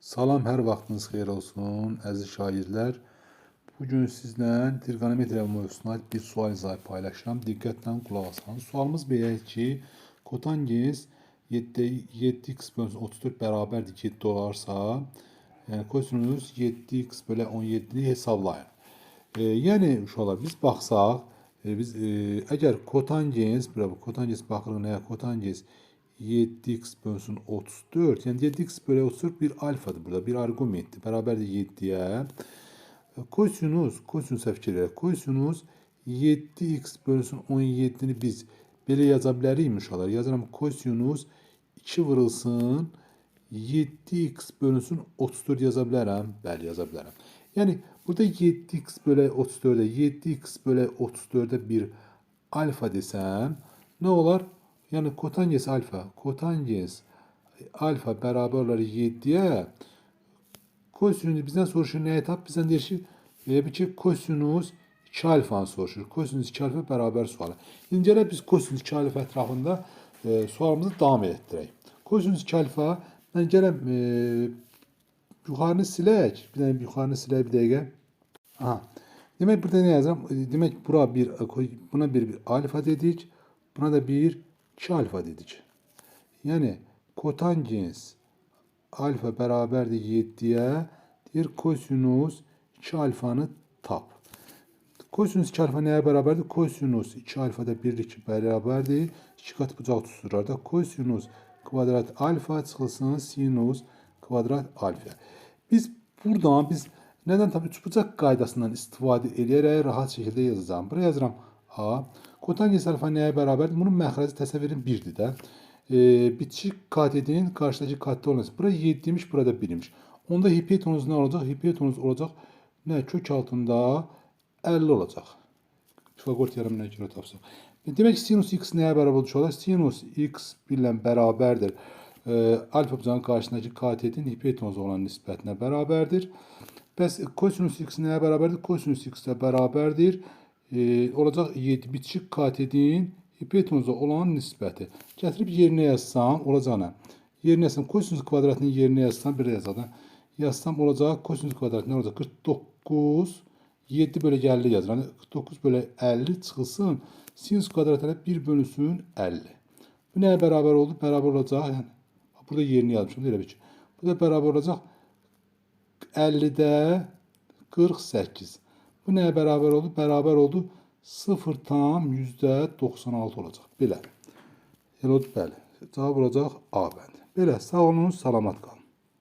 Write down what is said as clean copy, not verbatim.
Salam, hər vaxtınız xeyir olsun, əziz şagirdlər. Bugün sizlə trigonometriya mövzusuna bir sual izahı paylaşıram. Diqqətlə qulaq asın. Sualımız belədir ki, kotangens 7x bölünsün 34 bərabərdir 7 olarsa, yəni kosinus 7x bölü 17-ni hesablayın. Yəni uşaqlar biz baxsaq, əgər kotangens, kotangens baxırıq nəyə? Kotangens 7x bölünsün 34. Yəni 7x bölü 34 bir alfadır burada. Bir argumentdir. Bərabərdir 7'yə. Kosinus fikir edək. Kosinus 7x bölünsün 17'ni biz belə yaza bilərik uşaqlar. Yazıram kosinus 2 vurulsun 7x bölünsün 34 yaza bilərəm. Bəli, yaza bilərəm. Yəni burada 7x bölü 34'e 7x bölü 34'e bir alfa desəm nə olar? Yani kotangens alfa beraber olar 7'ye. Kosinüs bizden soruşur neye tap? Bizden deyir ki, bir ki kosinüs 2 alfanı soruşur. Kosinüs 2 alfa beraber sualı. İndi gələ biz kosinüs 2 alfa ətrafında sualımızı davam etdirək. Kosinüs 2 alfa, mən gələm yuxarını silək. Bir dənə yuxarını silək bir dəqiqə. Aha. Demək burada ne yazıram? Demək buna bir alfa dedik. Buna da bir 2 alfa dedik. Yani kotangens alfa beraberdir 7'ye. Diğer kosinüs 2 alfanı tap. Kosinüs 2 alfa neye beraberdir? Kosinüs 2 alfa da 1 beraberdir. 2 kat bucaq tutulur da. Kosinüs kvadrat alfa çıxılsın sinüs kvadrat alfa. Biz buradan neden tabii üçbucaq qaydasından istifadə edərək rahat şekilde yazacağım. Buraya yazıram A. Kotangens alfa neye beraberdir? Bunun məxrəci təsəvvürün 1'dir də. Bitişik katetin karşıdaki katte olması. Burada 7'ymiş, burada 1'ymiş. Onda hipotenuz ne olacak? Hipotenuz olacak. Ne? Kök altında 50 olacak. Pifagor teoremine göre tapsaq. Demek sinüs x neye beraber olacaq? Sinüs x 1 ile beraberdir. Alfa bucağın karşısındaki katetin hipotenuza olan nisbətine beraberdir. Bəs kosinüs x neye beraberdir? Kosinüs x ile beraberdir. Olacaq 7 bitişik katetin hipotenuza olan nisbəti. Gətirib yerinə yazsam olacağına. Yerinə yazsam kosinüs kvadratının yerinə yazsam bir yazada. Yazsam olacaq kosinüs kvadratı nə olacaq? 49 7 bölü 50 yazır. Yani 49 bölü 50 çıxılsın. Sinüs kvadratına 1 bölünsün 50. Bu nəyə beraber oldu? Beraber olacaq. Yəni, burada yerini yazmışım. Elə bir ki. Bu da beraber olacaq 50'də 48. Bu nəyə beraber oldu? Beraber oldu 0,96 olacaq. Belə. Elə oldu, bəli. Cavab olacaq A bəndi. Belə, sağ olun, salamat qalın.